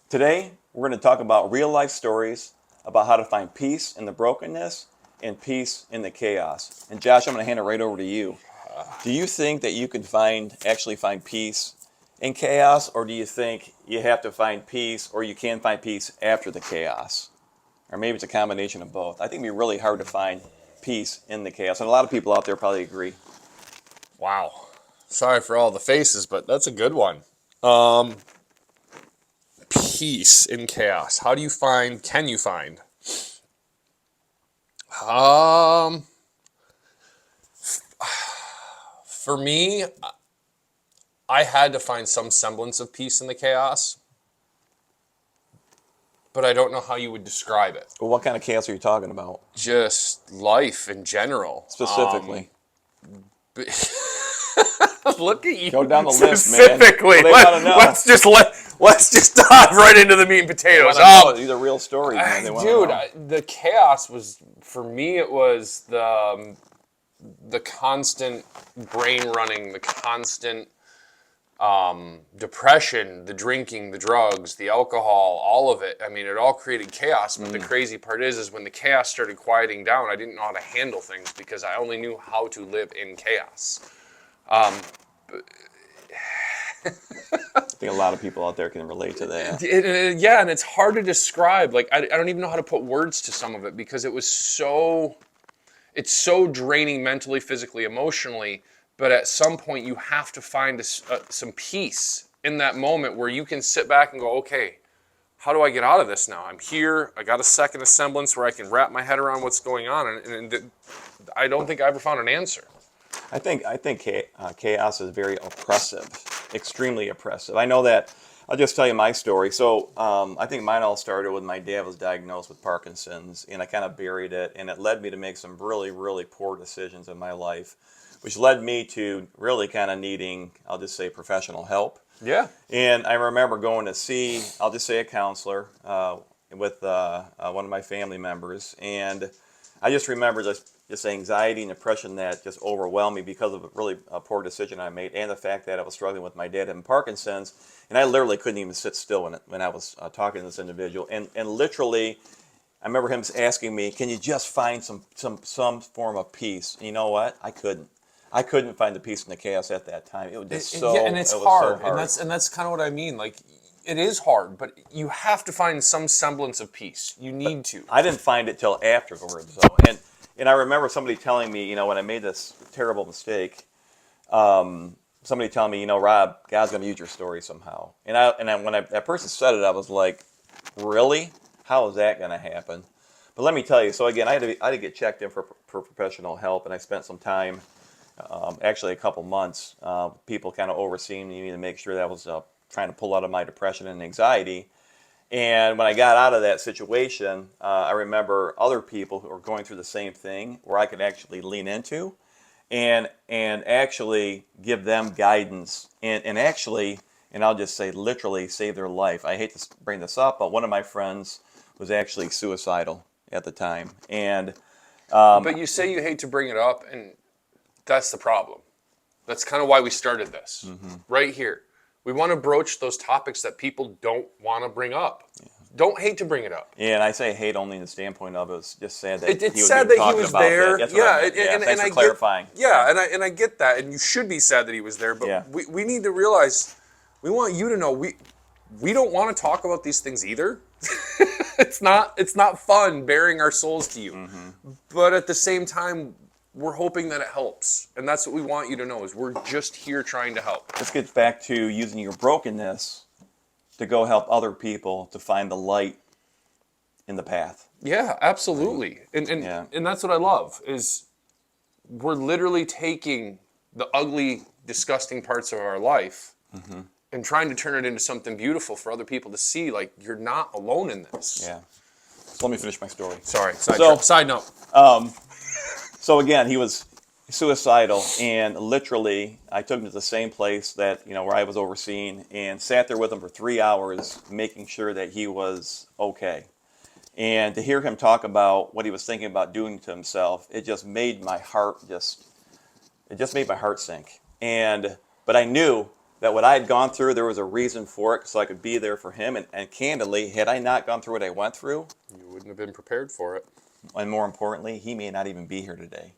Today, we're going to talk about real life stories about how to find peace in the brokenness and peace in the chaos. And Josh, I'm going to hand it right over to you. Do you think that you can actually find peace in chaos, or do you think you have to find peace, or you can find peace after the chaos? Or maybe it's a combination of both. I think it'd be really hard to find peace in the chaos. And a lot of people out there probably agree. Wow. Sorry for all the faces, but that's a good one. Peace in chaos. Can you find? Um, for me, I had to find some semblance of peace in the chaos, but I don't know how you would describe it. Well, what kind of chaos are you talking about Just life in general. specifically? Look at you. Go down the list, man. Specifically. Well, they wanna know. Let's just dive right into the meat and potatoes. These are real stories, man. They wanna know. The chaos was, for me, it was the constant brain running, the constant depression, the drinking, the drugs, the alcohol, all of it. I mean, it all created chaos. But the crazy part is when the chaos started quieting down, I didn't know how to handle things because I only knew how to live in chaos. I think a lot of people out there can relate to that. Yeah, and it's hard to describe. Like, I don't even know how to put words to some of it because it's so draining mentally, physically, emotionally. But at some point, you have to find some peace in that moment where you can sit back and go, okay, how do I get out of this now? I'm here. I got a second of semblance where I can wrap my head around what's going on. And I don't think I ever found an answer. I think chaos is very oppressive, extremely oppressive. I know that. I'll just tell you my story. So I think mine all started when my dad was diagnosed with Parkinson's, and I kind of buried it, and it led me to make some really, really poor decisions in my life, which led me to really kind of needing, I'll just say, professional help. Yeah. And I remember going to see, I'll just say, a counselor with one of my family members, and I just remember just anxiety and depression that just overwhelmed me because of a poor decision I made, and the fact that I was struggling with my dad having Parkinson's, and I literally couldn't even sit still when I was talking to this individual, and literally, I remember him asking me, "Can you just find some form of peace?" And you know what? I couldn't. I couldn't find the peace in the chaos at that time. It was just Yeah, and it's hard. So hard. And that's kind of what I mean. Like, it is hard, but you have to find some semblance of peace. You need to. I didn't find it till afterwards, though. And I remember somebody telling me, when I made this terrible mistake, somebody telling me, Rob, God's going to use your story somehow. And when that person said it, I was like, really? How is that going to happen? But let me tell you. So again, I had to get checked in for professional help, and I spent some time, actually a couple months, people kind of overseeing me to make sure that I was trying to pull out of my depression and anxiety. And when I got out of that situation, I remember other people who were going through the same thing where I could actually lean into and actually give them guidance and actually, and I'll just say literally save their life. I hate to bring this up, but one of my friends was actually suicidal at the time. And But you say you hate to bring it up, and that's the problem. That's kind of why we started this, right here. We want to broach those topics that people don't want to bring up. Yeah. Don't hate to bring it up. Yeah, and I say hate only in the standpoint of it's just sad that it's sad that he was there. Yeah, thanks for clarifying. And I get that, and you should be sad that he was there. But we need to realize, we want you to know we don't want to talk about these things either. It's not fun bearing our souls to you, but at the same time, we're hoping that it helps. And that's what we want you to know, is we're just here trying to help. This gets back to using your brokenness to go help other people to find the light in the path. Yeah, absolutely. And that's what I love, is we're literally taking the ugly, disgusting parts of our life and trying to turn it into something beautiful for other people to see. Like, you're not alone in this. Yeah. So let me finish my story. Sorry. Side note. So again, he was suicidal, and literally I took him to the same place that, where I was overseeing, and sat there with him for 3 hours, making sure that he was okay. And to hear him talk about what he was thinking about doing to himself, it just made my heart sink. But I knew that what I had gone through, there was a reason for it, so I could be there for him. And candidly, had I not gone through what I went through, You wouldn't have been prepared for it. and more importantly, he may not even be here today.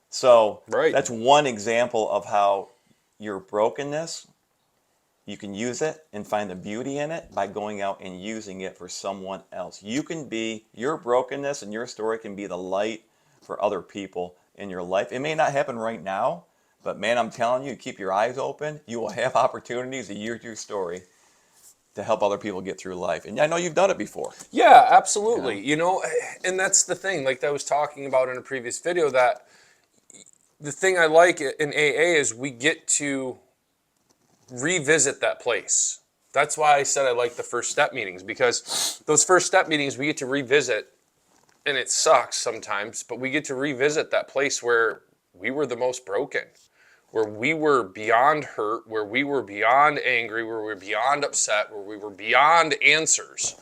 So Right. that's one example of how your brokenness, you can use it and find the beauty in it by going out and using it for someone else. You can be, your brokenness and your story can be the light for other people in your life. It may not happen right now, but man, I'm telling you, keep your eyes open. You will have opportunities to use your story to help other people get through life. And I know you've done it before. Yeah, absolutely. And that's the thing, like I was talking about in a previous video, that the thing I like in AA is we get to revisit that place. That's why I said I like the first step meetings, because those first step meetings we get to revisit, and it sucks sometimes, but we get to revisit that place where we were the most broken, where we were beyond hurt, where we were beyond angry, where we were beyond upset, where we were beyond answers.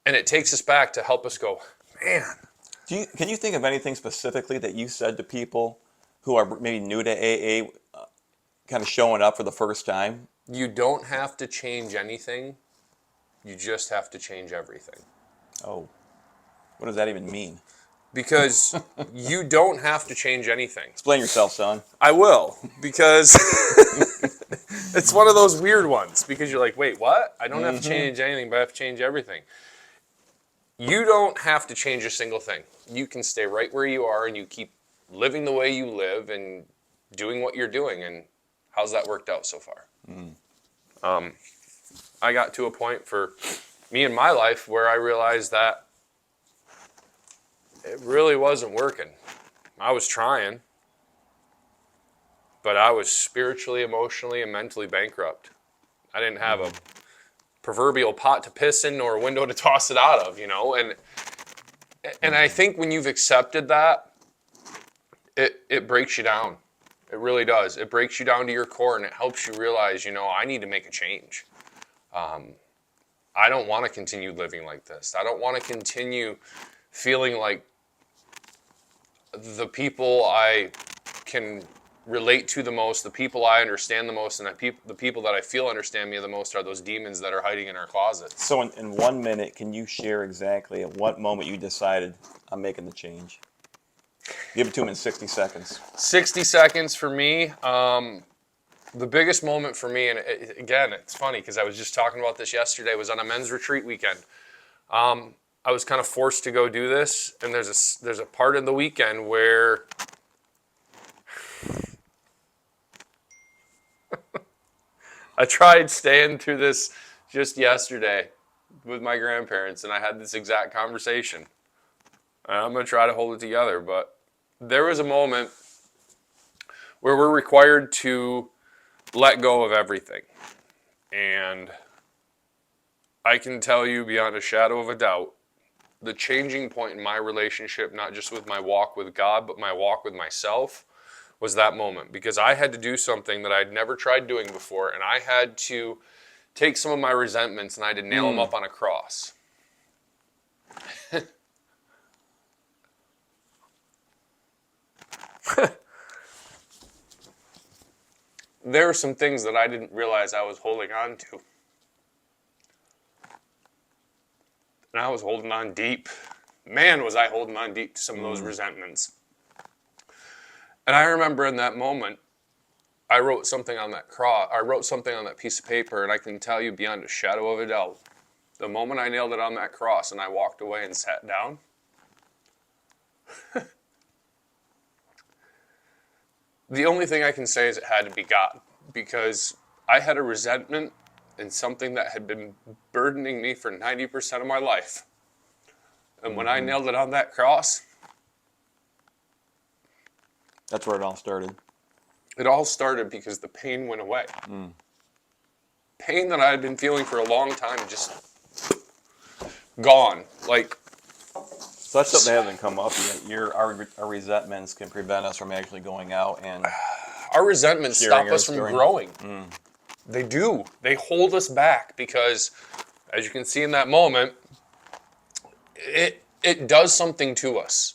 And it takes us back to help us go, man. Can you think of anything specifically that you said to people who are maybe new to AA, kind of showing up for the first time? You don't have to change anything. You just have to change everything. Oh, what does that even mean? Because you don't have to change anything. Explain yourself, son. I will, because it's one of those weird ones, because you're like, wait, what? I don't have to change anything, but I have to change everything. You don't have to change a single thing. You can stay right where you are and you keep living the way you live and doing what you're doing. And how's that worked out so far? I got to a point for me in my life where I realized that it really wasn't working. I was trying, but I was spiritually, emotionally, and mentally bankrupt. I didn't have a proverbial pot to piss in or a window to toss it out of, and I think when you've accepted that, it breaks you down. It really does. It breaks you down to your core, and it helps you realize, I need to make a change. I don't want to continue living like this. I don't want to continue feeling like the people I can relate to the most, the people I understand the most, and the people that I feel understand me the most are those demons that are hiding in our closets. So in 1 minute, can you share exactly at what moment you decided, I'm making the change? Give it to him in 60 seconds. 60 seconds for me. The biggest moment for me, and again, it's funny because I was just talking about this yesterday, was on a men's retreat weekend. I was kind of forced to go do this, and there's a part in the weekend where I tried staying through this just yesterday with my grandparents, and I had this exact conversation. And I'm going to try to hold it together, but there was a moment where we're required to let go of everything. And I can tell you beyond a shadow of a doubt, the changing point in my relationship, not just with my walk with God, but my walk with myself, was that moment, because I had to do something that I'd never tried doing before, and I had to take some of my resentments and I had to nail them up on a cross. There were some things that I didn't realize I was holding on to. And I was holding on deep. Man, was I holding on deep to some of those resentments. And I remember in that moment, I wrote something on that piece of paper, and I can tell you beyond a shadow of a doubt, the moment I nailed it on that cross and I walked away and sat down, the only thing I can say is it had to be God, because I had a resentment in something that had been burdening me for 90% of my life. And when I nailed it on that cross, That's where it all started. it all started because the pain went away. Pain that I had been feeling for a long time just gone. So that's something that hasn't come up yet. Our resentments can prevent us from actually going out and Our resentments sharing stop our us from story. growing. They do. They hold us back because, as you can see in that moment, it does something to us.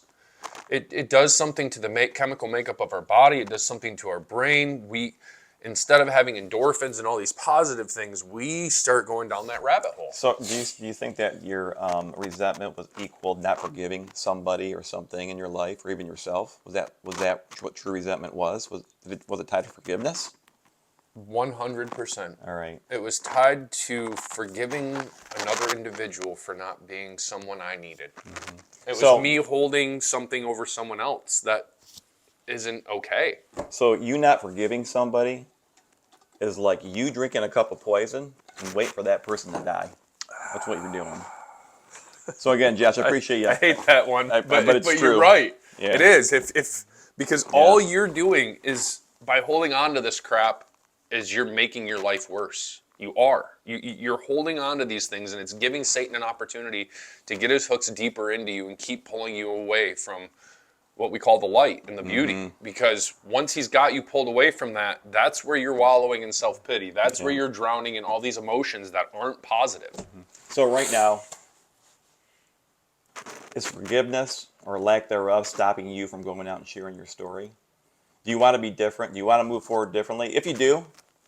It does something to the chemical makeup of our body. It does something to our brain. instead of having endorphins and all these positive things, we start going down that rabbit hole. So do you think that your resentment was equal not forgiving somebody or something in your life or even yourself? Was that what true resentment was? Was it tied to forgiveness? 100%. All right. It was tied to forgiving another individual for not being someone I needed. It was me holding something over someone else that isn't okay. So you not forgiving somebody is like you drinking a cup of poison and wait for that person to die. That's what you're doing. So again, Josh, I appreciate you. I hate that one, but it's true. you're right. Yeah. It is. Because all you're doing is, by holding on to this crap, is you're making your life worse. You are. You're holding on to these things, and it's giving Satan an opportunity to get his hooks deeper into you and keep pulling you away from what we call the light and the beauty. Because once he's got you pulled away from that, that's where you're wallowing in self-pity. That's where you're drowning in all these emotions that aren't positive. So right now, is forgiveness or lack thereof stopping you from going out and sharing your story? Do you want to be different? Do you want to move forward differently? If you do,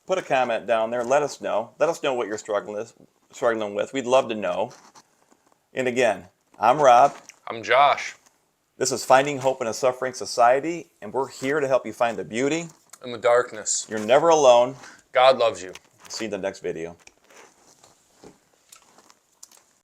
put a comment down there. Let us know. Let us know what you're struggling with. We'd love to know. And again, I'm Rob. I'm Josh. This is Finding Hope in a Suffering Society, and we're here to help you find the beauty In the darkness. You're never alone. God loves you. See you in the next video.